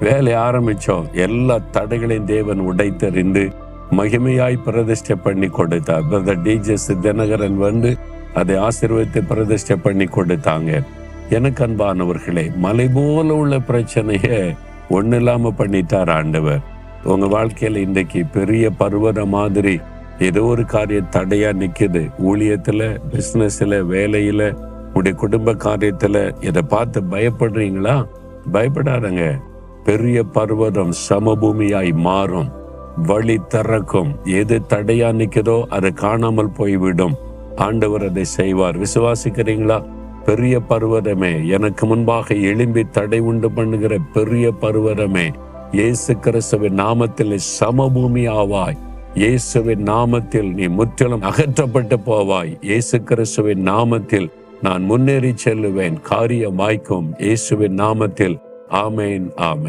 வேலை ஆரம்பிச்சோம். எல்லா தடைகளையும் தேவன் உடைத்தெறிந்து மகிமையாய் பிரதிஷ்டை பண்ணி கொடுத்தார். பிரதர் டிஜே தினகரன் வந்து அதை ஆசீர்வதித்து பிரதிஷ்டை பண்ணி கொடுத்தாங்க. எனக்கு அன்பானவர்களே, மலை போல உள்ள பிரச்சனைய ஒண்ணு இல்லாம பண்ணிட்டார் ஆண்டவர். உங்க வாழ்க்கையில இன்றைக்கு பெரிய பர்வத மாதிரி ஏதோ ஒரு காரியம் தடையா நிக்குது. ஊழியத்துல, பிசினஸ்ல, வேலையில, உடைய குடும்ப காரியத்துல இதை பார்த்து பயப்படுறீங்களா? பயப்படாதங்க. பெரிய பர்வதம் சமபூமியாய் மாறும், வழி திறக்கும். எது தடையா நிக்குதோ அது காணாமல் போய்விடும். ஆண்டவர் அதை செய்வார். விசுவாசிக்கிறீங்களா? பெரிய பர்வதமே, எனக்கு முன்பாக எழும்பி தடை உண்டு பண்ணுகிற பெரிய பர்வதமே, இயேசு கிறிஸ்துவின் நாமத்தில் சமபூமி ஆவாய். இயேசுவின் நாமத்தில் நீ முற்றிலும் அகற்றப்பட்டு போவாய். இயேசு கிறிஸ்துவின் நாமத்தில் நான் முன்னேறி செல்லுவேன். காரியம் வாய்க்கும். இயேசுவின் நாமத்தில். ஆமேன், ஆமேன்.